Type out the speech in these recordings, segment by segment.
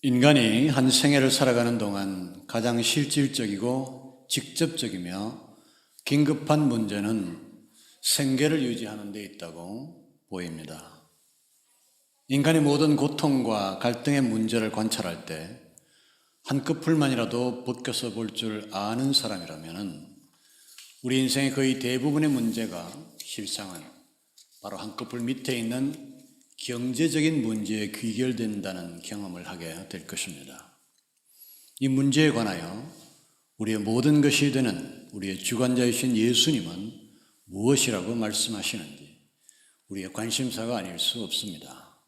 인간이 한 생애를 살아가는 동안 가장 실질적이고 직접적이며 긴급한 문제는 생계를 유지하는 데 있다고 보입니다. 인간의 모든 고통과 갈등의 문제를 관찰할 때 한꺼풀만이라도 벗겨서 볼 줄 아는 사람이라면 우리 인생의 거의 대부분의 문제가 실상은 바로 한꺼풀 밑에 있는 경제적인 문제에 귀결된다는 경험을 하게 될 것입니다. 이 문제에 관하여 우리의 모든 것이 되는 우리의 주관자이신 예수님은 무엇이라고 말씀하시는지 우리의 관심사가 아닐 수 없습니다.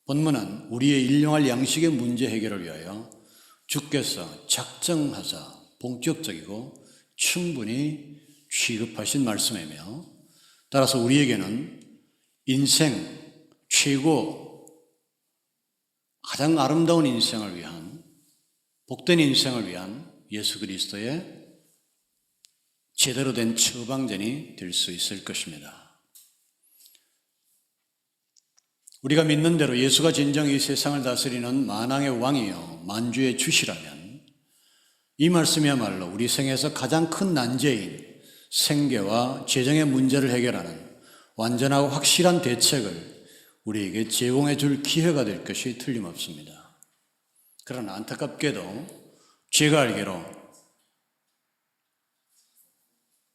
본문은 우리의 일용할 양식의 문제 해결을 위하여 주께서 작정하사 본격적이고 충분히 취급하신 말씀이며 따라서 우리에게는 인생 최고 가장 아름다운 인생을 위한 복된 인생을 위한 예수 그리스도의 제대로 된 처방전이 될 수 있을 것입니다. 우리가 믿는 대로 예수가 진정 이 세상을 다스리는 만왕의 왕이요 만주의 주시라면 이 말씀이야말로 우리 생에서 가장 큰 난제인 생계와 재정의 문제를 해결하는 완전하고 확실한 대책을 우리에게 제공해 줄 기회가 될 것이 틀림없습니다. 그러나 안타깝게도 제가 알기로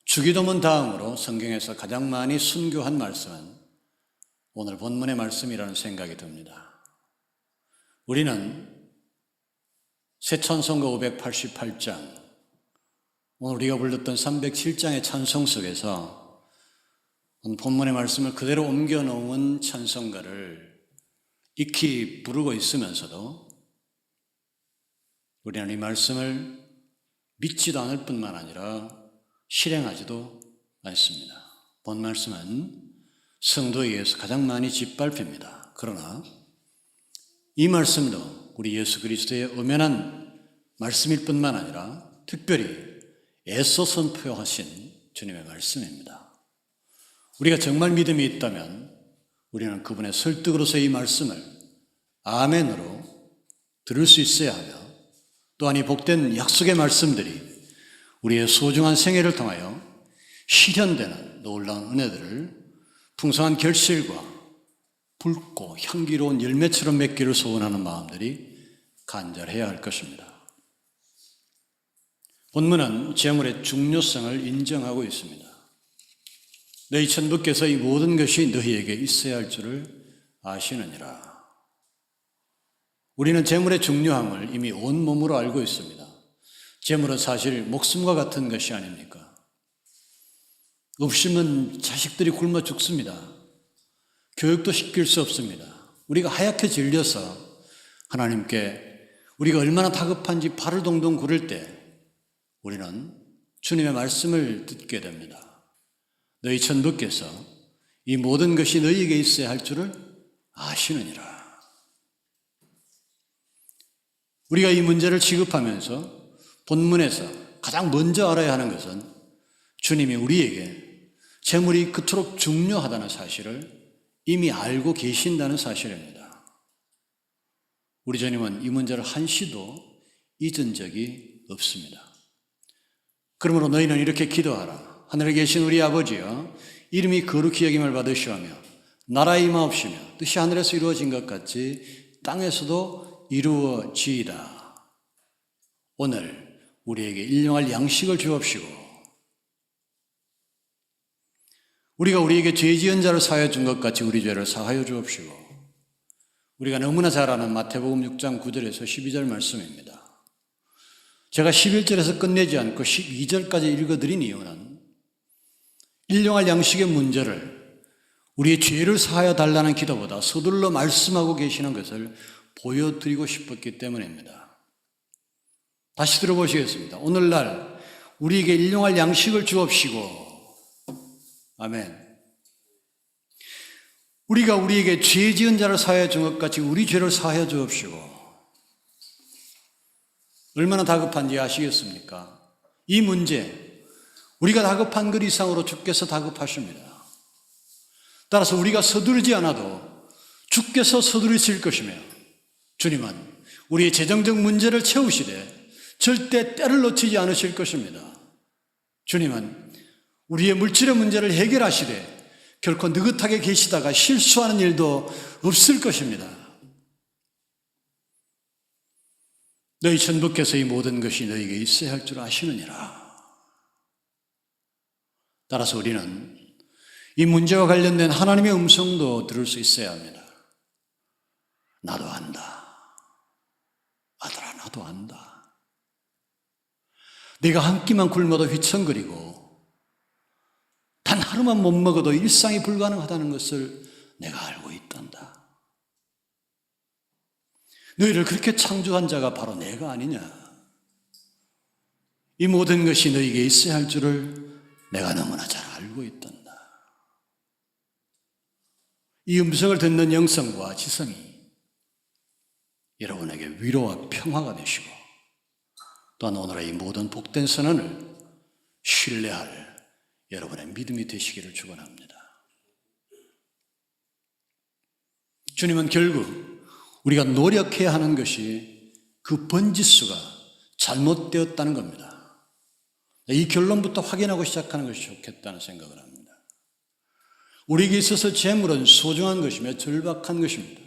주기도문 다음으로 성경에서 가장 많이 순교한 말씀은 오늘 본문의 말씀이라는 생각이 듭니다. 우리는 새 찬송가 588장, 오늘 우리가 불렀던 307장의 찬송 속에서 본문의 말씀을 그대로 옮겨놓은 찬송가를 익히 부르고 있으면서도 우리는 이 말씀을 믿지도 않을 뿐만 아니라 실행하지도 않습니다. 본 말씀은 성도에 의해서 가장 많이 짓밟힙니다. 그러나 이 말씀도 우리 예수 그리스도의 엄연한 말씀일 뿐만 아니라 특별히 애써 선포하신 주님의 말씀입니다. 우리가 정말 믿음이 있다면 우리는 그분의 설득으로서 이 말씀을 아멘으로 들을 수 있어야 하며 또한 이 복된 약속의 말씀들이 우리의 소중한 생애를 통하여 실현되는 놀라운 은혜들을 풍성한 결실과 붉고 향기로운 열매처럼 맺기를 소원하는 마음들이 간절해야 할 것입니다. 본문은 재물의 중요성을 인정하고 있습니다. 너희 천부께서 이 모든 것이 너희에게 있어야 할 줄을 아시느니라. 우리는 재물의 중요함을 이미 온몸으로 알고 있습니다. 재물은 사실 목숨과 같은 것이 아닙니까? 없으면 자식들이 굶어 죽습니다. 교육도 시킬 수 없습니다. 우리가 하얗게 질려서 하나님께 우리가 얼마나 다급한지 발을 동동 구를 때 우리는 주님의 말씀을 듣게 됩니다. 너희 천부께서 이 모든 것이 너희에게 있어야 할 줄을 아시느니라. 우리가 이 문제를 취급하면서 본문에서 가장 먼저 알아야 하는 것은 주님이 우리에게 재물이 그토록 중요하다는 사실을 이미 알고 계신다는 사실입니다. 우리 주님은 이 문제를 한시도 잊은 적이 없습니다. 그러므로 너희는 이렇게 기도하라. 하늘에 계신 우리 아버지여, 이름이 거룩히 여김을 받으시오며 나라 임하옵시며 뜻이 하늘에서 이루어진 것 같이 땅에서도 이루어지이다. 오늘 우리에게 일용할 양식을 주옵시고 우리가 우리에게 죄 지은 자를 사하여 준 것 같이 우리 죄를 사하여 주옵시고 우리가 너무나 잘 아는 마태복음 6장 9절에서 12절 말씀입니다. 제가 11절에서 끝내지 않고 12절까지 읽어드린 이유는 일용할 양식의 문제를 우리의 죄를 사하여 달라는 기도보다 서둘러 말씀하고 계시는 것을 보여드리고 싶었기 때문입니다. 다시 들어보시겠습니다. 오늘날 우리에게 일용할 양식을 주옵시고 아멘. 우리가 우리에게 죄 지은 자를 사하여 준 것 같이 우리 죄를 사하여 주옵시고 얼마나 다급한지 아시겠습니까? 이 문제 우리가 다급한 것 이상으로 주께서 다급하십니다. 따라서 우리가 서두르지 않아도 주께서 서두르실 것이며 주님은 우리의 재정적 문제를 채우시되 절대 때를 놓치지 않으실 것입니다. 주님은 우리의 물질의 문제를 해결하시되 결코 느긋하게 계시다가 실수하는 일도 없을 것입니다. 너희 천부께서 이 모든 것이 너희에게 있어야 할 줄 아시느니라. 따라서 우리는 이 문제와 관련된 하나님의 음성도 들을 수 있어야 합니다. 나도 안다. 아들아, 나도 안다. 네가 한 끼만 굶어도 휘청거리고 단 하루만 못 먹어도 일상이 불가능하다는 것을 내가 알고 있단다. 너희를 그렇게 창조한 자가 바로 내가 아니냐. 이 모든 것이 너희에게 있어야 할 줄을 내가 너무나 잘 알고 있단다. 이 음성을 듣는 영성과 지성이 여러분에게 위로와 평화가 되시고 또한 오늘의 이 모든 복된 선언을 신뢰할 여러분의 믿음이 되시기를 축원합니다. 주님은 결국 우리가 노력해야 하는 것이 그 번지수가 잘못되었다는 겁니다. 이 결론부터 확인하고 시작하는 것이 좋겠다는 생각을 합니다. 우리에게 있어서 재물은 소중한 것이며 절박한 것입니다.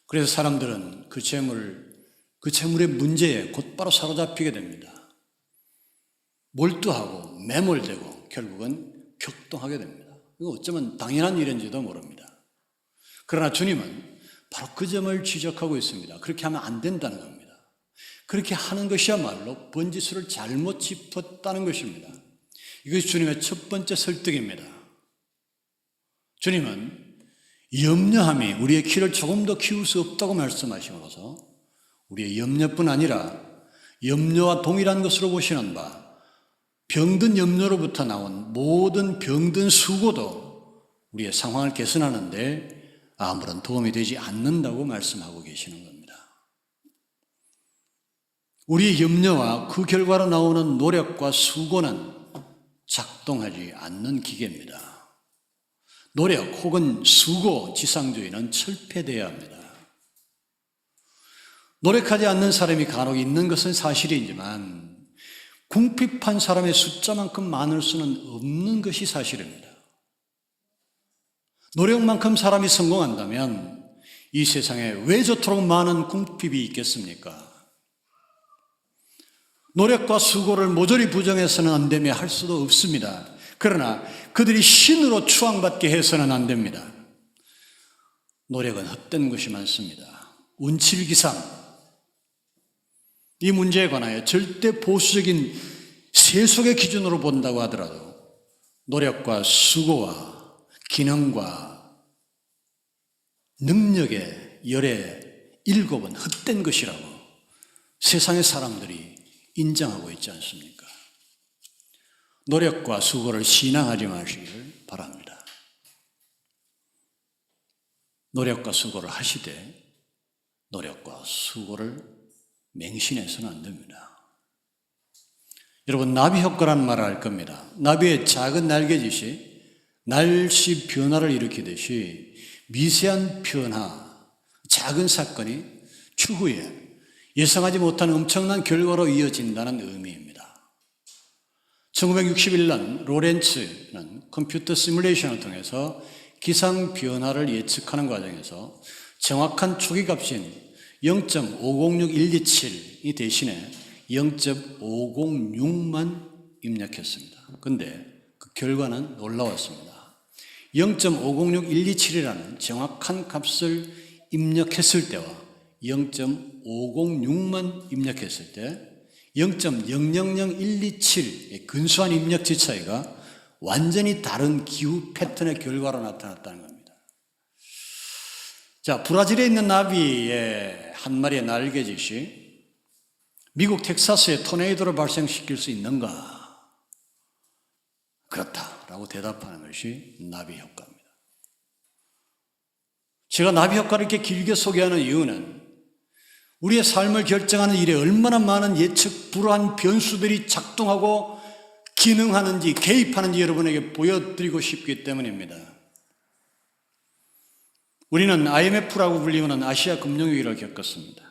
그래서 사람들은 그 재물의 문제에 곧바로 사로잡히게 됩니다. 몰두하고 매몰되고 결국은 격동하게 됩니다. 이거 어쩌면 당연한 일인지도 모릅니다. 그러나 주님은 바로 그 점을 지적하고 있습니다. 그렇게 하면 안 된다는 겁니다. 그렇게 하는 것이야말로 번지수를 잘못 짚었다는 것입니다. 이것이 주님의 첫 번째 설득입니다. 주님은 염려함이 우리의 키를 조금 더 키울 수 없다고 말씀하심으로써 우리의 염려뿐 아니라 염려와 동일한 것으로 보시는 바 병든 염려로부터 나온 모든 병든 수고도 우리의 상황을 개선하는 데 아무런 도움이 되지 않는다고 말씀하고 계시는 겁니다. 우리의 염려와 그 결과로 나오는 노력과 수고는 작동하지 않는 기계입니다. 노력 혹은 수고 지상주의는 철폐되어야 합니다. 노력하지 않는 사람이 간혹 있는 것은 사실이지만 궁핍한 사람의 숫자만큼 많을 수는 없는 것이 사실입니다. 노력만큼 사람이 성공한다면 이 세상에 왜 저토록 많은 궁핍이 있겠습니까? 노력과 수고를 모조리 부정해서는 안 되며 할 수도 없습니다. 그러나 그들이 신으로 추앙받게 해서는 안 됩니다. 노력은 헛된 것이 많습니다. 운칠기상 이 문제에 관하여 절대 보수적인 세속의 기준으로 본다고 하더라도 노력과 수고와 기능과 능력의 열의 7은 헛된 것이라고 세상의 사람들이 인정하고 있지 않습니까? 노력과 수고를 신앙하지 마시기를 바랍니다. 노력과 수고를 하시되 노력과 수고를 맹신해서는 안 됩니다. 여러분, 나비 효과라는 말을 알 겁니다. 나비의 작은 날개짓이 날씨 변화를 일으키듯이 미세한 변화, 작은 사건이 추후에 예상하지 못한 엄청난 결과로 이어진다는 의미입니다. 1961년 로렌츠는 컴퓨터 시뮬레이션을 통해서 기상 변화를 예측하는 과정에서 정확한 초기값인 0.506127이 대신에 0.506만 입력했습니다. 그런데 그 결과는 놀라웠습니다. 0.506127이라는 정확한 값을 입력했을 때와 0.506만 입력했을 때 0.000127의 근소한 입력치 차이가 완전히 다른 기후 패턴의 결과로 나타났다는 겁니다. 자, 브라질에 있는 나비의 한 마리의 날개짓이 미국 텍사스에 토네이도를 발생시킬 수 있는가? 그렇다라고 대답하는 것이 나비 효과입니다. 제가 나비 효과를 이렇게 길게 소개하는 이유는 우리의 삶을 결정하는 일에 얼마나 많은 예측 불허한 변수들이 작동하고 기능하는지 개입하는지 여러분에게 보여드리고 싶기 때문입니다. 우리는 IMF라고 불리는 아시아 금융위기를 겪었습니다.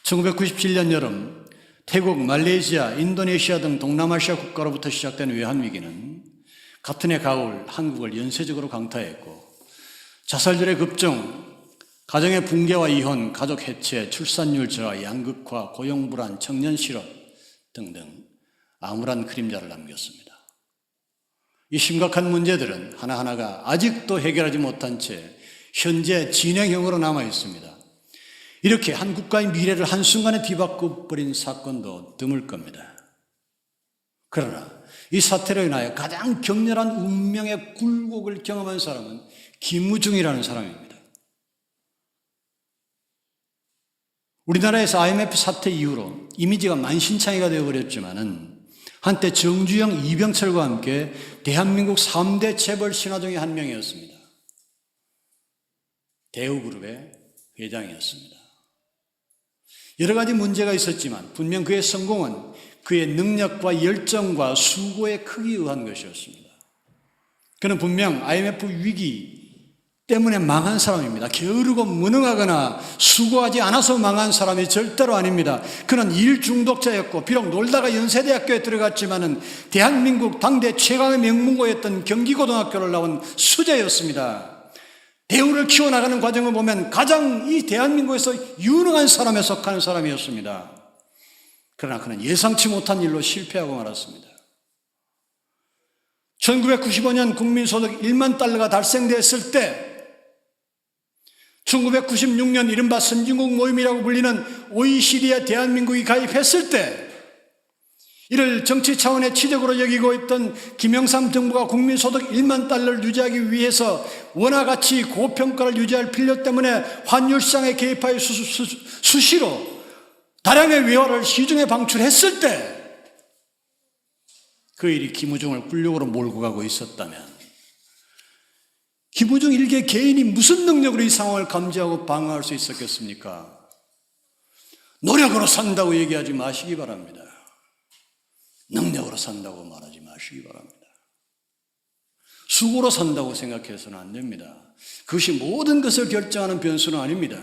1997년 여름 태국, 말레이시아, 인도네시아 등 동남아시아 국가로부터 시작된 외환위기는 같은 해 가을 한국을 연쇄적으로 강타했고 자살률의 급증, 가정의 붕괴와 이혼, 가족 해체, 출산율 저하, 양극화, 고용 불안, 청년 실업 등등 암울한 그림자를 남겼습니다. 이 심각한 문제들은 하나하나가 아직도 해결하지 못한 채 현재 진행형으로 남아 있습니다. 이렇게 한 국가의 미래를 한순간에 뒤바꿔 버린 사건도 드물 겁니다. 그러나 이 사태로 인하여 가장 격렬한 운명의 굴곡을 경험한 사람은 김무중이라는 사람입니다. 우리나라에서 IMF 사태 이후로 이미지가 만신창이가 되어버렸지만은 한때 정주영, 이병철과 함께 대한민국 3대 재벌 신화 중에 한 명이었습니다. 대우그룹의 회장이었습니다. 여러 가지 문제가 있었지만 분명 그의 성공은 그의 능력과 열정과 수고의 크기에 의한 것이었습니다. 그는 분명 IMF 위기 때문에 망한 사람입니다. 게으르고 무능하거나 수고하지 않아서 망한 사람이 절대로 아닙니다. 그는 일 중독자였고 비록 놀다가 연세대학교에 들어갔지만은 대한민국 당대 최강의 명문고였던 경기고등학교를 나온 수재였습니다. 대우를 키워나가는 과정을 보면 가장 이 대한민국에서 유능한 사람에 속하는 사람이었습니다. 그러나 그는 예상치 못한 일로 실패하고 말았습니다. 1995년 국민소득 1만 달러가 달성됐을 때 1996년 이른바 선진국 모임이라고 불리는 OECD에 대한민국이 가입했을 때 이를 정치 차원의 치적으로 여기고 있던 김영삼 정부가 국민소득 1만 달러를 유지하기 위해서 원화가치 고평가를 유지할 필요 때문에 환율시장에 개입하여 수시로 다량의 외화를 시중에 방출했을 때 그 일이 김무중을 굴욕으로 몰고 가고 있었다면 김무중 일개 개인이 무슨 능력으로 이 상황을 감지하고 방어할 수 있었겠습니까? 노력으로 산다고 얘기하지 마시기 바랍니다. 능력으로 산다고 말하지 마시기 바랍니다. 수고로 산다고 생각해서는 안 됩니다. 그것이 모든 것을 결정하는 변수는 아닙니다.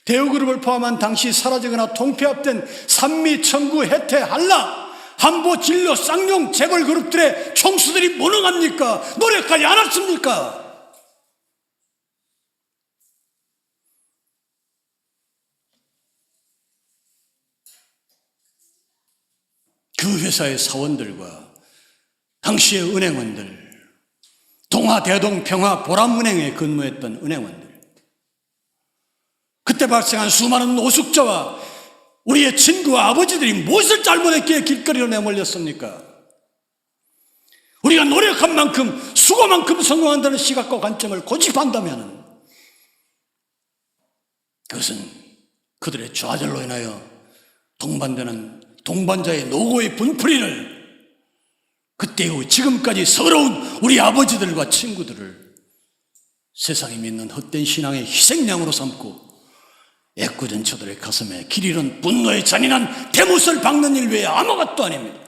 대우그룹을 포함한 당시 사라지거나 통폐합된 산미, 청구, 혜태, 한라, 한보, 진로, 쌍용, 재벌 그룹들의 총수들이 무능합니까? 노력하지 않았습니까? 그 회사의 사원들과 당시의 은행원들, 동아, 대동, 평화, 보람은행에 근무했던 은행원들, 그때 발생한 수많은 노숙자와 우리의 친구와 아버지들이 무엇을 잘못했기에 길거리로 내몰렸습니까? 우리가 노력한 만큼, 수고만큼 성공한다는 시각과 관점을 고집한다면 그것은 그들의 좌절로 인하여 동반되는 동반자의 노고의 분풀이를 그때 후 지금까지 서러운 우리 아버지들과 친구들을 세상이 믿는 헛된 신앙의 희생양으로 삼고 애꿎은 저들의 가슴에 길 잃은 분노의 잔인한 대못을 박는 일 외에 아무것도 아닙니다.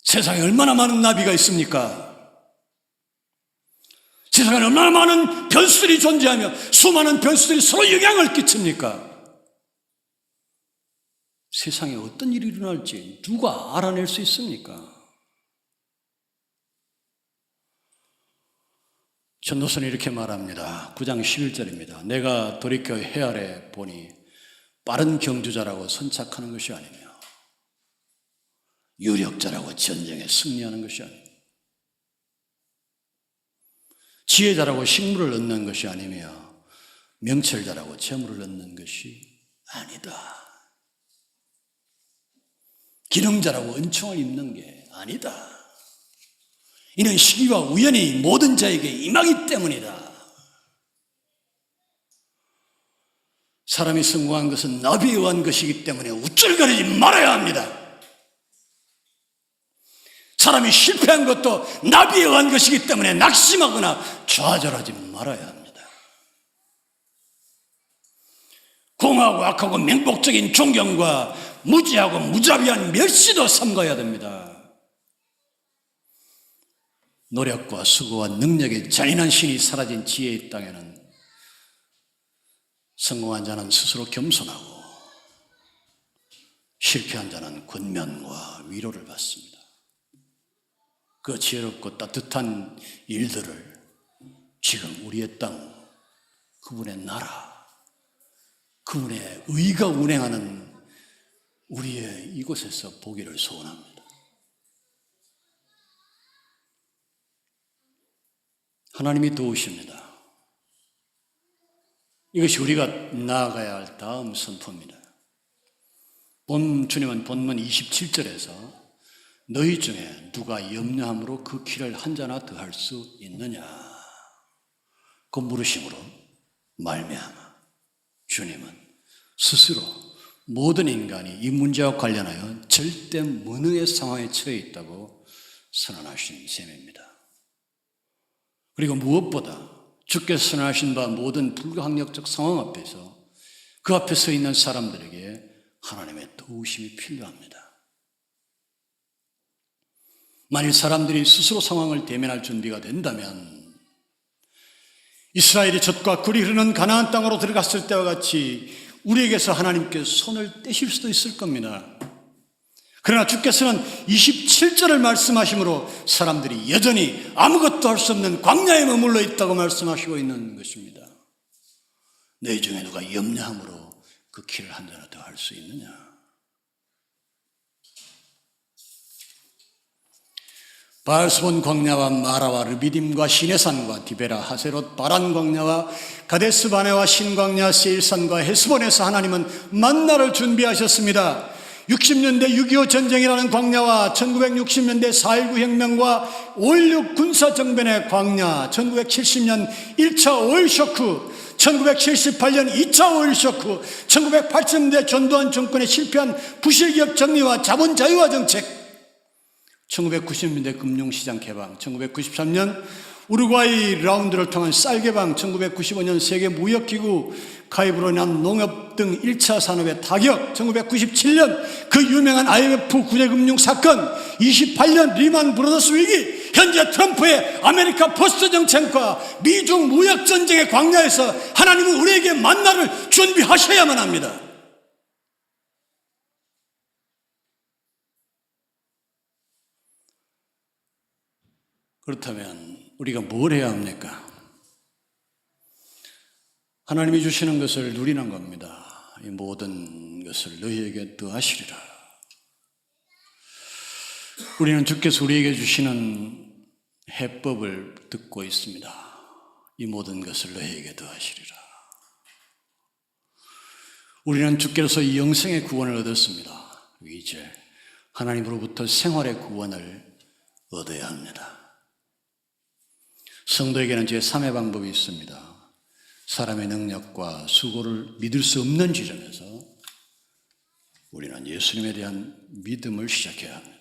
세상에 얼마나 많은 나비가 있습니까? 세상에 얼마나 많은 변수들이 존재하며 수많은 변수들이 서로 영향을 끼칩니까? 세상에 어떤 일이 일어날지 누가 알아낼 수 있습니까? 전도서는 이렇게 말합니다. 9장 11절입니다. 내가 돌이켜 헤아려 보니 빠른 경주자라고 선착하는 것이 아니며 유력자라고 전쟁에 승리하는 것이 아니며 지혜자라고 식물을 얻는 것이 아니며 명철자라고 재물을 얻는 것이 아니다. 기능자라고 은총을 입는 게 아니다. 이는 시기와 우연이 모든 자에게 임하기 때문이다. 사람이 성공한 것은 나비에 의한 것이기 때문에 우쭐거리지 말아야 합니다. 사람이 실패한 것도 나비에 의한 것이기 때문에 낙심하거나 좌절하지 말아야 합니다. 공하고 악하고 맹목적인 존경과 무지하고 무자비한 멸시도 삼가야 됩니다. 노력과 수고와 능력의 잔인한 신이 사라진 지혜의 땅에는 성공한 자는 스스로 겸손하고 실패한 자는 권면과 위로를 받습니다. 그 지혜롭고 따뜻한 일들을 지금 우리의 땅, 그분의 나라, 그분의 의가 운행하는 우리의 이곳에서 보기를 소원합니다. 하나님이 도우십니다. 이것이 우리가 나아가야 할 다음 선포입니다. 주님은 본문 27절에서 너희 중에 누가 염려함으로 그 키를 한 자나 더할 수 있느냐 그 물으심으로 말미암아 주님은 스스로 모든 인간이 이 문제와 관련하여 절대 무능의 상황에 처해 있다고 선언하신 셈입니다. 그리고 무엇보다 주께서 선언하신 바 모든 불가항력적 상황 앞에서 그 앞에 서 있는 사람들에게 하나님의 도우심이 필요합니다. 만일 사람들이 스스로 상황을 대면할 준비가 된다면 이스라엘이 젖과 꿀이 흐르는 가나안 땅으로 들어갔을 때와 같이 우리에게서 하나님께 손을 떼실 수도 있을 겁니다. 그러나 주께서는 27절을 말씀하심으로 사람들이 여전히 아무것도 할 수 없는 광야에 머물러 있다고 말씀하시고 있는 것입니다. 너희 중에 누가 염려함으로 그 키를 한 자나 더 할 수 있느냐? 바알스본 광야와 마라와 르비딤과 시내산과 디베라, 하세롯, 바란 광야와 가데스 바네와 신광야, 세일산과 헤스본에서 하나님은 만나를 준비하셨습니다. 60년대 6.25 전쟁이라는 광야와 1960년대 4.19 혁명과 5.16 군사정변의 광야, 1970년 1차 오일 쇼크, 1978년 2차 오일 쇼크, 1980년대 전두환 정권의 실패한 부실기업 정리와 자본 자유화 정책, 1990년대 금융시장 개방, 1993년 우루과이 라운드를 통한 쌀 개방, 1995년 세계무역기구 가입으로 인한 농업 등 1차 산업의 타격, 1997년 그 유명한 IMF 구제금융 사건, 28년 리만 브라더스 위기, 현재 트럼프의 아메리카 포스트 정책과 미중 무역전쟁의 광야에서 하나님은 우리에게 만나를 준비하셔야만 합니다. 그렇다면 우리가 뭘 해야 합니까? 하나님이 주시는 것을 누리는 겁니다. 이 모든 것을 너희에게 더하시리라. 우리는 주께서 우리에게 주시는 해법을 듣고 있습니다. 이 모든 것을 너희에게 더하시리라. 우리는 주께로서 영생의 구원을 얻었습니다. 이제 하나님으로부터 생활의 구원을 얻어야 합니다. 성도에게는 제3의 방법이 있습니다. 사람의 능력과 수고를 믿을 수 없는 지점에서 우리는 예수님에 대한 믿음을 시작해야 합니다.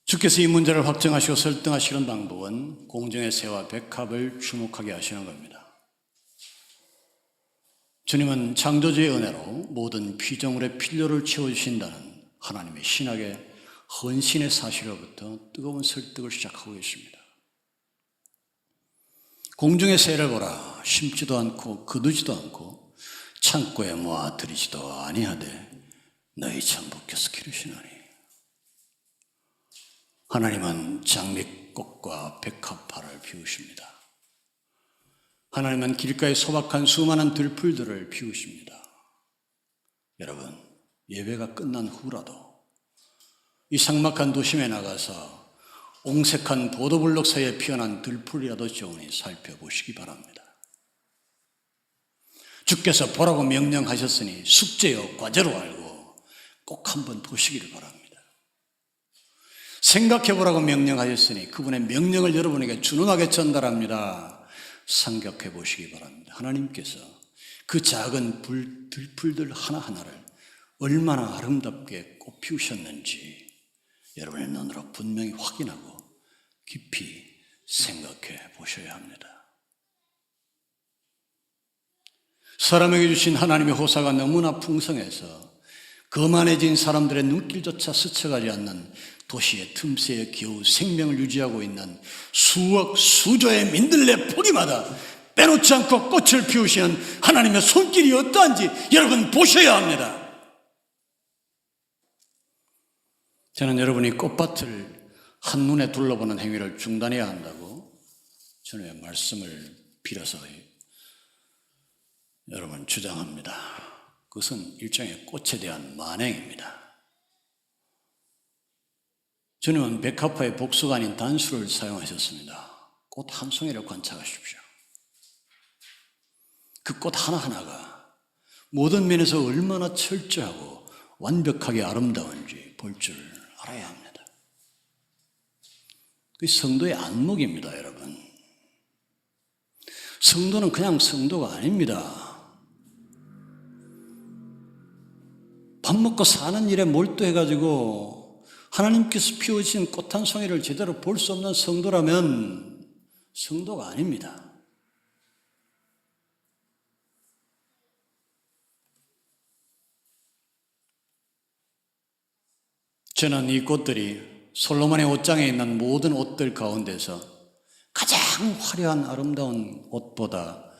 주께서 이 문제를 확정하시고 설득하시는 방법은 공정의 새와 백합을 주목하게 하시는 겁니다. 주님은 창조주의 은혜로 모든 피조물의 필요를 채워주신다는 하나님의 신학의 헌신의 사실로부터 뜨거운 설득을 시작하고 있습니다. 공중의 새를 보라. 심지도 않고 거두지도 않고 창고에 모아 들이지도 아니하되 너희 천부께서 기르시나니. 하나님은 장미꽃과 백합화를 피우십니다. 하나님은 길가에 소박한 수많은 들풀들을 피우십니다. 여러분, 예배가 끝난 후라도 이 삭막한 도심에 나가서 옹색한 보도블록 사이에 피어난 들풀이라도 좋으니 살펴보시기 바랍니다. 주께서 보라고 명령하셨으니 숙제요 과제로 알고 꼭 한번 보시기를 바랍니다. 생각해보라고 명령하셨으니 그분의 명령을 여러분에게 준엄하게 전달합니다. 생각해 보시기 바랍니다. 하나님께서 그 작은 들풀들 하나하나를 얼마나 아름답게 꽃피우셨는지 여러분의 눈으로 분명히 확인하고 깊이 생각해 보셔야 합니다. 사람에게 주신 하나님의 호사가 너무나 풍성해서 거만해진 사람들의 눈길조차 스쳐가지 않는 도시의 틈새에 겨우 생명을 유지하고 있는 수억 수조의 민들레 포기마다 빼놓지 않고 꽃을 피우시는 하나님의 손길이 어떠한지 여러분 보셔야 합니다. 저는 여러분이 꽃밭을 한눈에 둘러보는 행위를 중단해야 한다고 주님의 말씀을 빌어서 여러분 주장합니다. 그것은 일종의 꽃에 대한 만행입니다. 주님은 백합화의 복수가 아닌 단수를 사용하셨습니다. 꽃 한 송이를 관찰하십시오. 그 꽃 하나하나가 모든 면에서 얼마나 철저하고 완벽하게 아름다운지 볼 줄 알아야 합니다. 그 성도의 안목입니다, 여러분. 성도는 그냥 성도가 아닙니다. 밥 먹고 사는 일에 몰두해가지고 하나님께서 피워주신 꽃 한 송이를 제대로 볼 수 없는 성도라면 성도가 아닙니다. 저는 이 꽃들이 솔로몬의 옷장에 있는 모든 옷들 가운데서 가장 화려한 아름다운 옷보다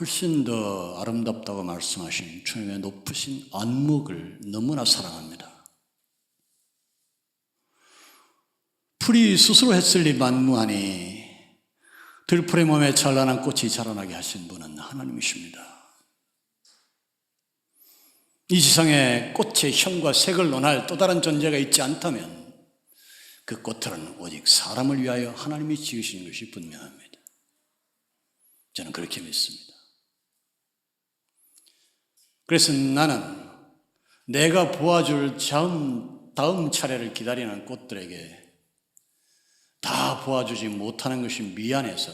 훨씬 더 아름답다고 말씀하신 주님의 높으신 안목을 너무나 사랑합니다. 풀이 스스로 햇슬리 만무하니 들풀의 몸에 찬란한 꽃이 자라나게 하신 분은 하나님이십니다. 이 세상에 꽃의 형과 색을 논할 또 다른 존재가 있지 않다면 그 꽃들은 오직 사람을 위하여 하나님이 지으신 것이 분명합니다. 저는 그렇게 믿습니다. 그래서 나는 내가 보아줄 다음 차례를 기다리는 꽃들에게 다 보아주지 못하는 것이 미안해서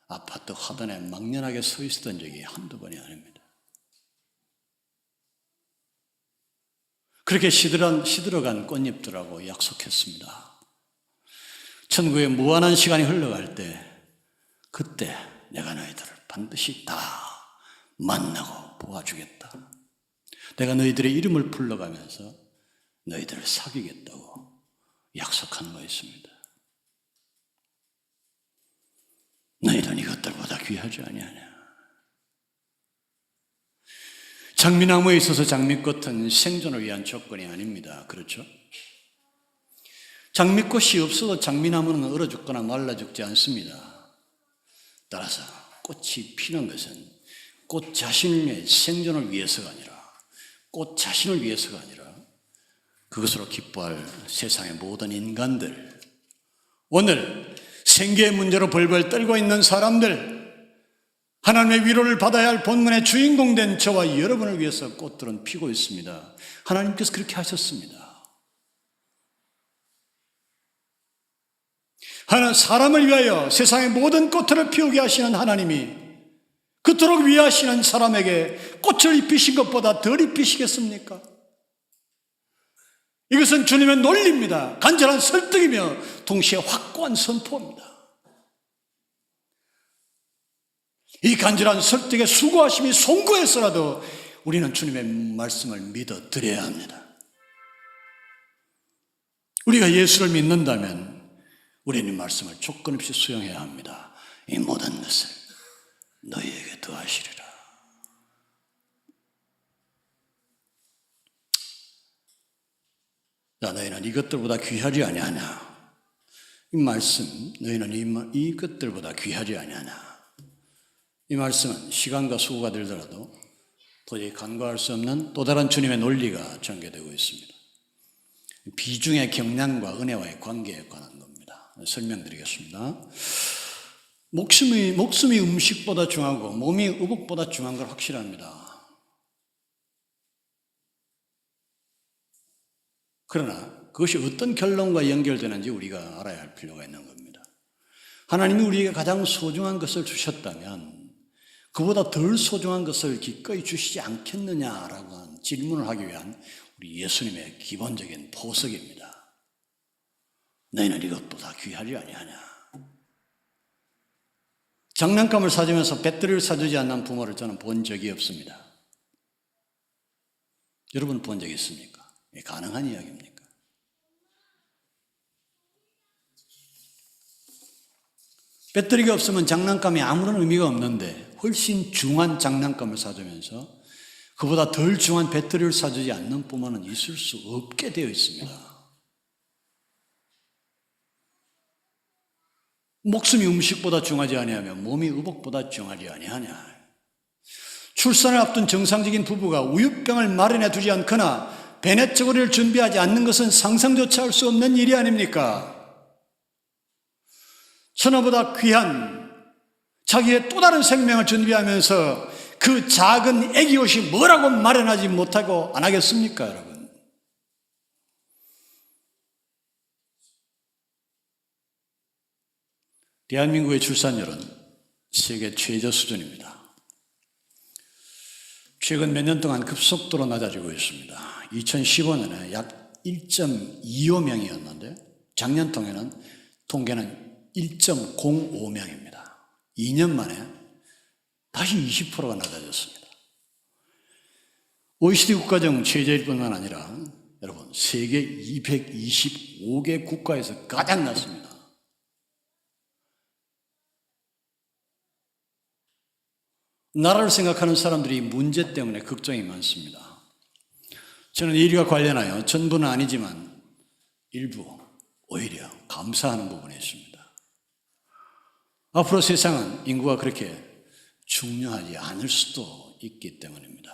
아파트 화단에 막연하게 서 있었던 적이 한두 번이 아닙니다. 그렇게 시들어간 꽃잎들하고 약속했습니다. 천국에 무한한 시간이 흘러갈 때 그때 내가 너희들을 반드시 다 만나고 보아주겠다. 내가 너희들의 이름을 불러가면서 너희들을 사귀겠다고 약속한 거였습니다. 너희는 이것들보다 귀하지 아니하냐. 장미나무에 있어서 장미꽃은 생존을 위한 조건이 아닙니다. 그렇죠? 장미꽃이 없어도 장미나무는 얼어 죽거나 말라 죽지 않습니다. 따라서 꽃이 피는 것은 꽃 자신의 생존을 위해서가 아니라 꽃 자신을 위해서가 아니라 그것으로 기뻐할 세상의 모든 인간들, 오늘 생계의 문제로 벌벌 떨고 있는 사람들, 하나님의 위로를 받아야 할 본문의 주인공 된 저와 여러분을 위해서 꽃들은 피고 있습니다. 하나님께서 그렇게 하셨습니다. 사람을 위하여 세상의 모든 꽃들을 피우게 하시는 하나님이 그토록 위하시는 사람에게 꽃을 입히신 것보다 덜 입히시겠습니까? 이것은 주님의 논리입니다. 간절한 설득이며 동시에 확고한 선포입니다. 이 간절한 설득에 수고하심이 송구해서라도 우리는 주님의 말씀을 믿어 드려야 합니다. 우리가 예수를 믿는다면 우리는 이 말씀을 조건 없이 수용해야 합니다. 이 모든 것을 너희에게 더하시리라. 자, 너희는 이것들보다 귀하지 아니하냐. 이 말씀, 너희는 이것들보다 귀하지 아니하냐. 이 말씀은 시간과 수고가 들더라도 도저히 간과할 수 없는 또 다른 주님의 논리가 전개되고 있습니다. 비중의 경량과 은혜와의 관계에 관한 겁니다. 설명드리겠습니다. 목숨이 음식보다 중요하고 몸이 의복보다 중요한 걸 확실합니다. 그러나 그것이 어떤 결론과 연결되는지 우리가 알아야 할 필요가 있는 겁니다. 하나님이 우리에게 가장 소중한 것을 주셨다면 그보다 덜 소중한 것을 기꺼이 주시지 않겠느냐라고 하는 질문을 하기 위한 우리 예수님의 기본적인 보석입니다. 너희는 이것보다 귀하지 아니하냐. 장난감을 사주면서 배터리를 사주지 않는 부모를 저는 본 적이 없습니다. 여러분 본 적 있습니까? 이게 가능한 이야기입니까? 배터리가 없으면 장난감이 아무런 의미가 없는데 훨씬 중한 장난감을 사주면서 그보다 덜 중한 배터리를 사주지 않는 부모는 있을 수 없게 되어 있습니다. 목숨이 음식보다 중하지 아니하며 몸이 의복보다 중하지 아니하냐. 출산을 앞둔 정상적인 부부가 우유병을 마련해 두지 않거나 배냇저고리를 준비하지 않는 것은 상상조차 할 수 없는 일이 아닙니까? 천하보다 귀한 자기의 또 다른 생명을 준비하면서 그 작은 애기 옷이 뭐라고 마련하지 못하고 안 하겠습니까, 여러분? 대한민국의 출산율은 세계 최저 수준입니다. 최근 몇 년 동안 급속도로 낮아지고 있습니다. 2015년에 약 1.25명이었는데 작년 통계는 1.05명입니다. 2년 만에 다시 20%가 낮아졌습니다. OECD 국가 중 최저일 뿐만 아니라 여러분 세계 225개 국가에서 가장 낮습니다. 나라를 생각하는 사람들이 문제 때문에 걱정이 많습니다. 저는 이 일과 관련하여 전부는 아니지만 일부 오히려 감사하는 부분이 있습니다. 앞으로 세상은 인구가 그렇게 중요하지 않을 수도 있기 때문입니다.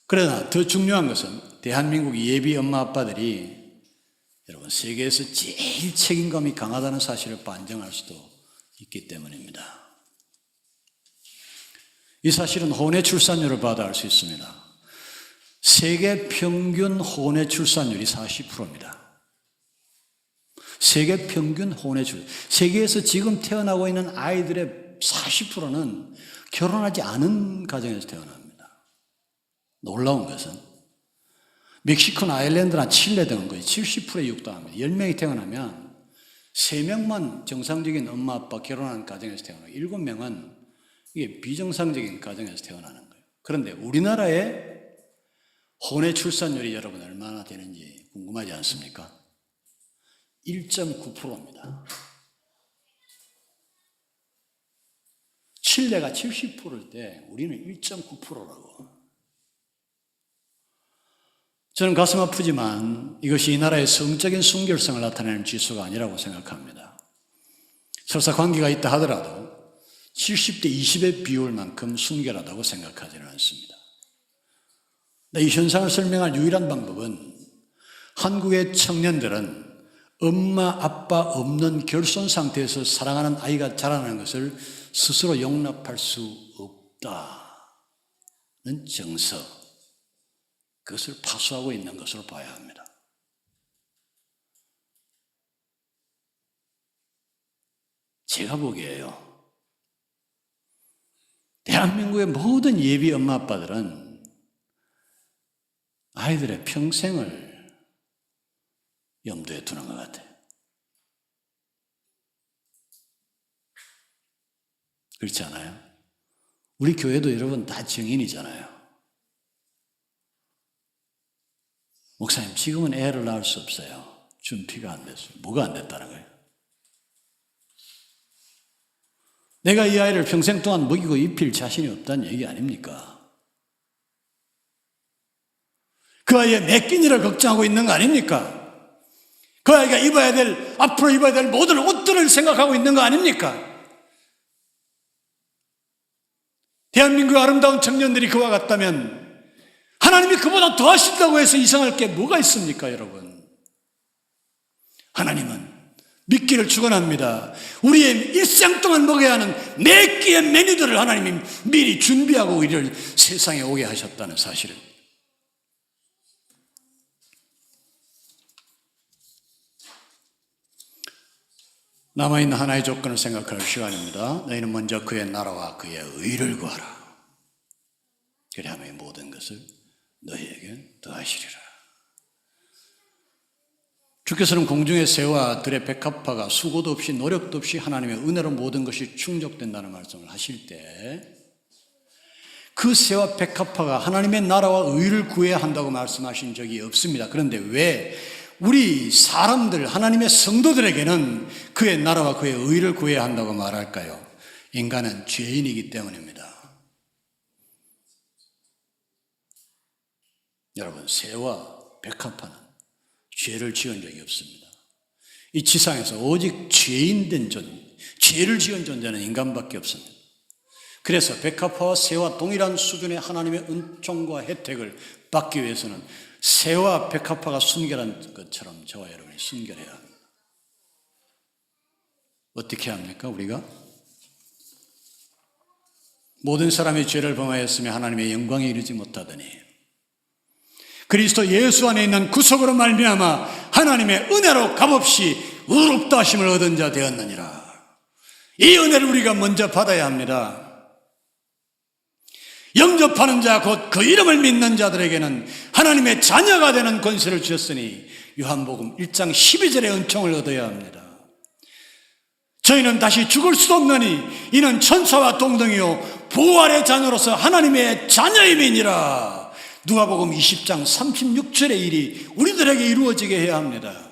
그러나 더 중요한 것은 대한민국 예비 엄마 아빠들이 여러분 세계에서 제일 책임감이 강하다는 사실을 반증할 수도 있기 때문입니다. 이 사실은 혼외 출산율을 봐도 알 수 있습니다. 세계 평균 혼외 출산율이 40%입니다. 세계 평균 혼외 출산. 세계에서 지금 태어나고 있는 아이들의 40%는 결혼하지 않은 가정에서 태어납니다. 놀라운 것은 멕시코나 아일랜드나 칠레 등은 거의 70%에 육박합니다. 10명이 태어나면 3명만 정상적인 엄마 아빠 결혼한 가정에서 태어나고 7명은 이게 비정상적인 가정에서 태어나는 거예요. 그런데 우리나라의 혼외 출산율이 여러분 얼마나 되는지 궁금하지 않습니까? 1.9%입니다. 칠레가 70%일 때 우리는 1.9%라고. 저는 가슴 아프지만 이것이 이 나라의 성적인 순결성을 나타내는 지수가 아니라고 생각합니다. 설사 관계가 있다 하더라도 70대 20의 비율만큼 순결하다고 생각하지는 않습니다. 이 현상을 설명할 유일한 방법은 한국의 청년들은 엄마 아빠 없는 결손 상태에서 사랑하는 아이가 자라나는 것을 스스로 용납할 수 없다는 정서, 그것을 파수하고 있는 것으로 봐야 합니다. 제가 보기에요, 대한민국의 모든 예비 엄마 아빠들은 아이들의 평생을 염두에 두는 것 같아요. 그렇지 않아요? 우리 교회도 여러분 다 증인이잖아요. 목사님, 지금은 애를 낳을 수 없어요. 준비가 안 됐어요. 뭐가 안 됐다는 거예요? 내가 이 아이를 평생 동안 먹이고 입힐 자신이 없다는 얘기 아닙니까? 그 아이의 몇 끼니를 걱정하고 있는 거 아닙니까? 그 아이가 앞으로 입어야 될 모든 옷들을 생각하고 있는 거 아닙니까? 대한민국의 아름다운 청년들이 그와 같다면 하나님이 그보다 더 하신다고 해서 이상할 게 뭐가 있습니까, 여러분? 하나님은 믿기를 축원합니다. 우리의 일생 동안 먹어야 하는 몇 끼의 메뉴들을 하나님이 미리 준비하고 우리를 세상에 오게 하셨다는 사실을. 남아있는 하나의 조건을 생각할 시간입니다. 너희는 먼저 그의 나라와 그의 의를 구하라. 그리하면 이 모든 것을 너희에게 더하시리라. 주께서는 공중의 새와 들의 백합화가 수고도 없이 노력도 없이 하나님의 은혜로 모든 것이 충족된다는 말씀을 하실 때 그 새와 백합화가 하나님의 나라와 의를 구해야 한다고 말씀하신 적이 없습니다. 그런데 왜 우리 사람들, 하나님의 성도들에게는 그의 나라와 그의 의를 구해야 한다고 말할까요? 인간은 죄인이기 때문입니다. 여러분, 새와 백합화는 죄를 지은 적이 없습니다. 이 지상에서 오직 죄를 지은 존재는 인간밖에 없습니다. 그래서 백합화와 새와 동일한 수준의 하나님의 은총과 혜택을 받기 위해서는 새와 백합화가 순결한 것처럼 저와 여러분이 순결해야 합니다. 어떻게 합니까, 우리가? 모든 사람이 죄를 범하였으며 하나님의 영광에 이르지 못하더니 그리스도 예수 안에 있는 구속으로 말미암아 하나님의 은혜로 값없이 의롭다 하심을 얻은 자 되었느니라. 이 은혜를 우리가 먼저 받아야 합니다. 영접하는 자, 곧 그 이름을 믿는 자들에게는 하나님의 자녀가 되는 권세를 주셨으니 요한복음 1장 12절의 은총을 얻어야 합니다. 저희는 다시 죽을 수도 없나니 이는 천사와 동등이요 부활의 자녀로서 하나님의 자녀임이니라. 누가복음 20장 36절의 일이 우리들에게 이루어지게 해야 합니다.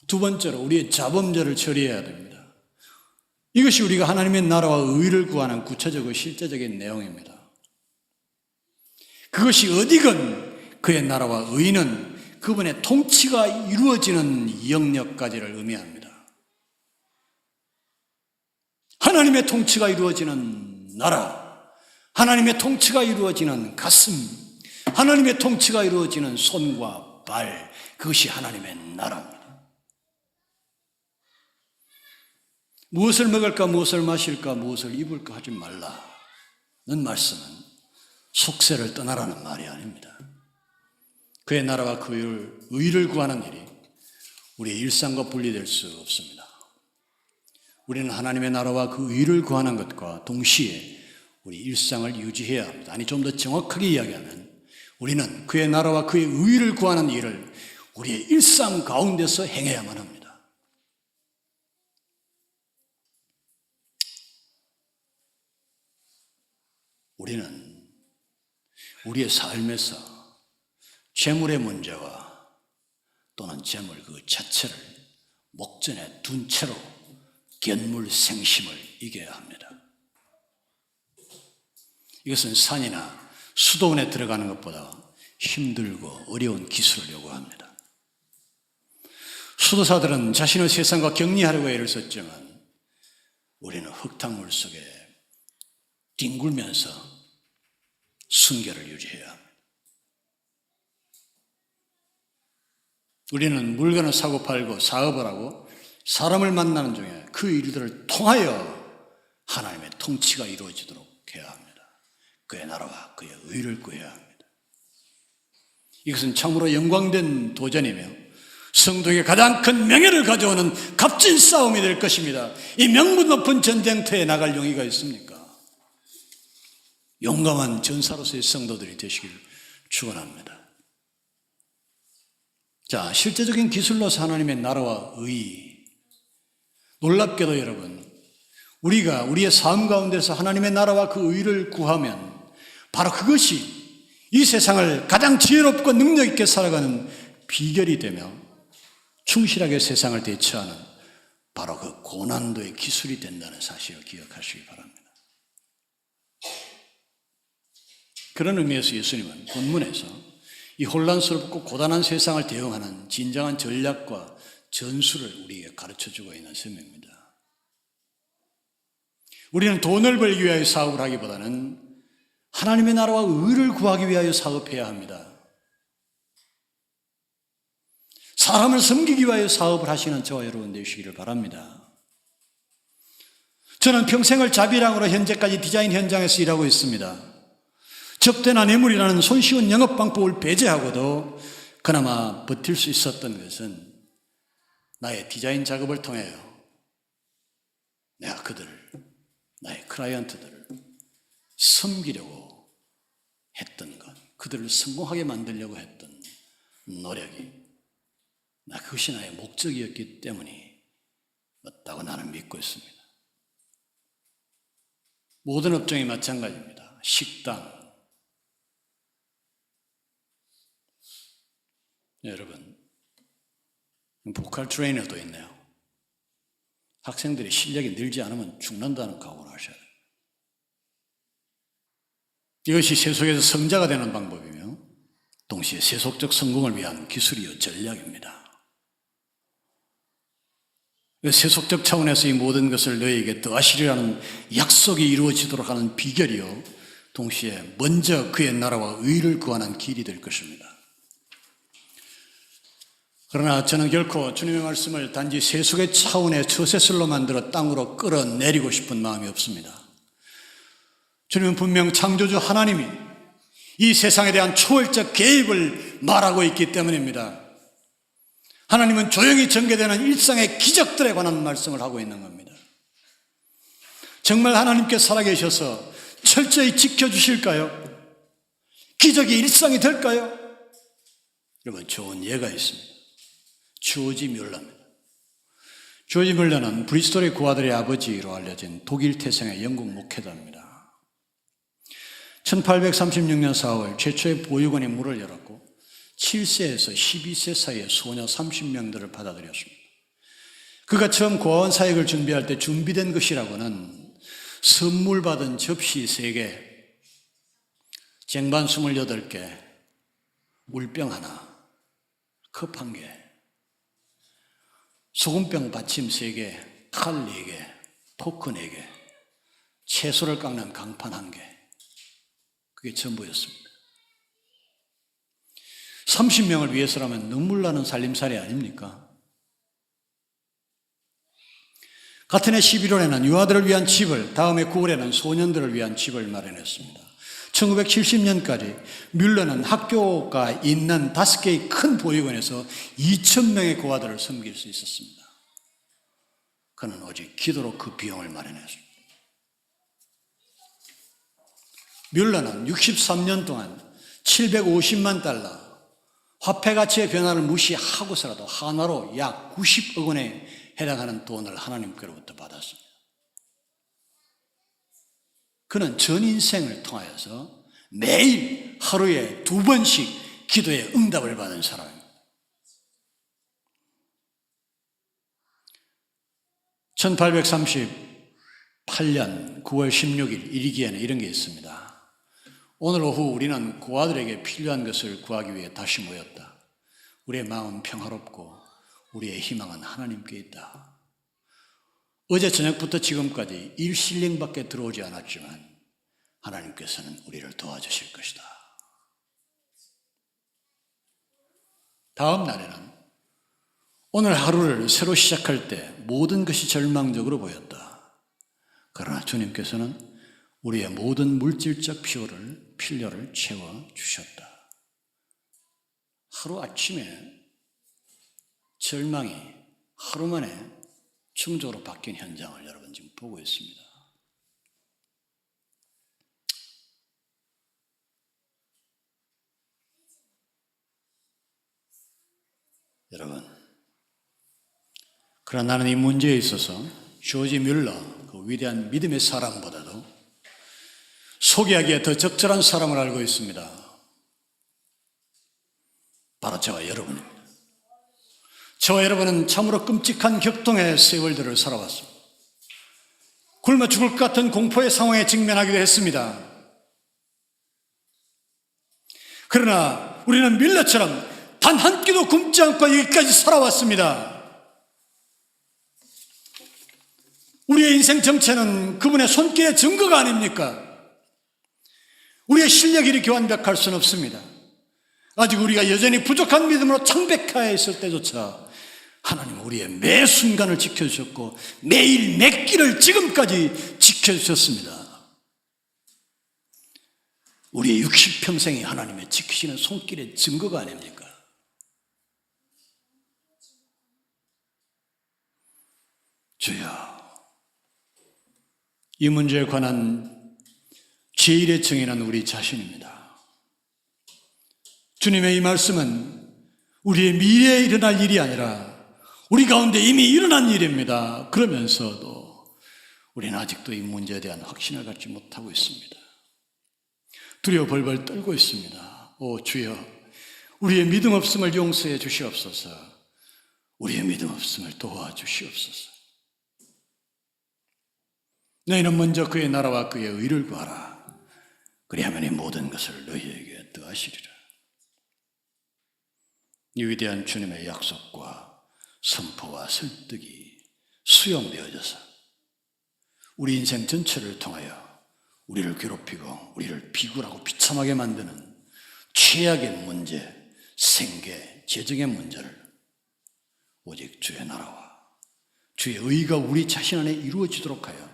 두 번째로 우리의 자범죄를 처리해야 됩니다. 이것이 우리가 하나님의 나라와 의를 구하는 구체적이고 실제적인 내용입니다. 그것이 어디건 그의 나라와 의는 그분의 통치가 이루어지는 영역까지를 의미합니다. 하나님의 통치가 이루어지는 나라, 하나님의 통치가 이루어지는 가슴, 하나님의 통치가 이루어지는 손과 발, 그것이 하나님의 나라입니다. 무엇을 먹을까, 무엇을 마실까, 무엇을 입을까 하지 말라는 말씀은 속세를 떠나라는 말이 아닙니다. 그의 나라와 그 의를 구하는 일이 우리의 일상과 분리될 수 없습니다. 우리는 하나님의 나라와 그 의를 구하는 것과 동시에 우리 일상을 유지해야 합니다. 아니, 좀 더 정확하게 이야기하면 우리는 그의 나라와 그의 의를 구하는 일을 우리의 일상 가운데서 행해야만 합니다. 우리는 우리의 삶에서 재물의 문제와 또는 재물 그 자체를 목전에 둔 채로 견물생심을 이겨야 합니다. 이것은 산이나 수도원에 들어가는 것보다 힘들고 어려운 기술을 요구합니다. 수도사들은 자신의 세상과 격리하려고 애를 썼지만 우리는 흙탕물 속에 뒹굴면서 순결을 유지해야 합니다. 우리는 물건을 사고 팔고 사업을 하고 사람을 만나는 중에 그 일들을 통하여 하나님의 통치가 이루어지도록 해야 합니다. 그의 나라와 그의 의를 구해야 합니다. 이것은 참으로 영광된 도전이며 성도에게 가장 큰 명예를 가져오는 값진 싸움이 될 것입니다. 이 명분 높은 전쟁터에 나갈 용의가 있습니까? 용감한 전사로서의 성도들이 되시길 축원합니다. 자, 실제적인 기술로서 하나님의 나라와 의. 놀랍게도 여러분, 우리가 우리의 삶 가운데서 하나님의 나라와 그 의를 구하면 바로 그것이 이 세상을 가장 지혜롭고 능력 있게 살아가는 비결이 되며 충실하게 세상을 대처하는 바로 그 고난도의 기술이 된다는 사실을 기억하시기 바랍니다. 그런 의미에서 예수님은 본문에서 이 혼란스럽고 고단한 세상을 대응하는 진정한 전략과 전술을 우리에게 가르쳐주고 있는 셈입니다. 우리는 돈을 벌기 위하여 사업을 하기보다는 하나님의 나라와 의를 구하기 위하여 사업해야 합니다. 사람을 섬기기 위하여 사업을 하시는 저와 여러분 되시기를 바랍니다. 저는 평생을 자비랑으로 현재까지 디자인 현장에서 일하고 있습니다. 적대나 뇌물이라는 손쉬운 영업 방법을 배제하고도 그나마 버틸 수 있었던 것은 나의 디자인 작업을 통하여 내가 나의 클라이언트들을 섬기려고 했던 것, 그들을 성공하게 만들려고 했던 노력이 그것이 나의 목적이었기 때문이었다고 나는 믿고 있습니다. 모든 업종이 마찬가지입니다. 식당, 여러분, 보컬 트레이너도 있네요. 학생들이 실력이 늘지 않으면 죽는다는 각오를 하셔야 돼요. 이것이 세속에서 성자가 되는 방법이며 동시에 세속적 성공을 위한 기술이요 전략입니다. 세속적 차원에서 이 모든 것을 너희에게 더하시리라는 약속이 이루어지도록 하는 비결이요 동시에 먼저 그의 나라와 의를 구하는 길이 될 것입니다. 그러나 저는 결코 주님의 말씀을 단지 세속의 차원의 처세술로 만들어 땅으로 끌어내리고 싶은 마음이 없습니다. 주님은 분명 창조주 하나님이 이 세상에 대한 초월적 개입을 말하고 있기 때문입니다. 하나님은 조용히 전개되는 일상의 기적들에 관한 말씀을 하고 있는 겁니다. 정말 하나님께 살아계셔서 철저히 지켜주실까요? 기적이 일상이 될까요? 여러분, 좋은 예가 있습니다. 조지 뮬러입니다. 조지 뮬러는 브리스톨의 고아들의 아버지로 알려진 독일 태생의 영국 목회자입니다. 1836년 4월 최초의 보육원이 문을 열었고 7세에서 12세 사이의 소녀 30명들을 받아들였습니다. 그가 처음 고아원 사역을 준비할 때 준비된 것이라고는 선물 받은 접시 3개, 쟁반 28개, 물병 하나, 컵 1개, 소금병 받침 3개, 칼 4개, 포크 4개, 채소를 깎는 강판 1개. 그게 전부였습니다. 30명을 위해서라면 눈물 나는 살림살이 아닙니까? 같은 해 11월에는 유아들을 위한 집을, 다음해 9월에는 소년들을 위한 집을 마련했습니다. 1970년까지 뮬러는 학교가 있는 5개의 큰 보육원에서 2,000명의 고아들을 섬길 수 있었습니다. 그는 오직 기도로 그 비용을 마련했습니다. 뮬러는 63년 동안 750만 달러, 화폐 가치의 변화를 무시하고서라도 한화로 약 90억 원에 해당하는 돈을 하나님께로부터 받았습니다. 그는 전 인생을 통하여서 매일 하루에 2번씩 기도의 응답을 받은 사람입니다. 1838년 9월 16일 일기에는 이런 게 있습니다. 오늘 오후 우리는 고아들에게 필요한 것을 구하기 위해 다시 모였다. 우리의 마음은 평화롭고 우리의 희망은 하나님께 있다. 어제 저녁부터 지금까지 1실링밖에 들어오지 않았지만 하나님께서는 우리를 도와주실 것이다. 다음 날에는 오늘 하루를 새로 시작할 때 모든 것이 절망적으로 보였다. 그러나 주님께서는 우리의 모든 물질적 필요를 채워주셨다. 하루아침에 절망이 하루 만에 충족으로 바뀐 현장을 여러분 지금 보고 있습니다. 여러분, 그러나 나는 이 문제에 있어서 조지 뮬러, 그 위대한 믿음의 사람보다도 소개하기에 더 적절한 사람을 알고 있습니다. 바로 저와 여러분입니다. 저와 여러분은 참으로 끔찍한 격동의 세월들을 살아왔습니다. 굶어 죽을 것 같은 공포의 상황에 직면하기도 했습니다. 그러나 우리는 밀러처럼 단 한 끼도 굶지 않고 여기까지 살아왔습니다. 우리의 인생 정체는 그분의 손길의 증거가 아닙니까? 우리의 실력이 이렇게 완벽할 수는 없습니다. 아직 우리가 여전히 부족한 믿음으로 창백하여 있을 때조차 하나님은 우리의 매 순간을 지켜주셨고 매일 매 끼를 지금까지 지켜주셨습니다. 우리의 60평생이 하나님의 지키시는 손길의 증거가 아닙니까? 주여, 이 문제에 관한 제일의 증인은 우리 자신입니다. 주님의 이 말씀은 우리의 미래에 일어날 일이 아니라 우리 가운데 이미 일어난 일입니다. 그러면서도 우리는 아직도 이 문제에 대한 확신을 갖지 못하고 있습니다. 두려워 벌벌 떨고 있습니다. 오 주여, 우리의 믿음 없음을 용서해 주시옵소서. 우리의 믿음 없음을 도와주시옵소서. 너희는 먼저 그의 나라와 그의 의를 구하라. 그리하면 이 모든 것을 너희에게 더하시리라. 이 위대한 주님의 약속과 선포와 설득이 수용되어져서 우리 인생 전체를 통하여 우리를 괴롭히고 우리를 비굴하고 비참하게 만드는 최악의 문제, 생계, 재정의 문제를 오직 주의 나라와 주의 의가 우리 자신 안에 이루어지도록 하여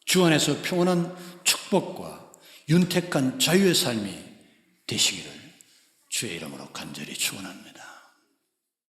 주 안에서 평온한 축복과 윤택한 자유의 삶이 되시기를 주의 이름으로 간절히 축원합니다.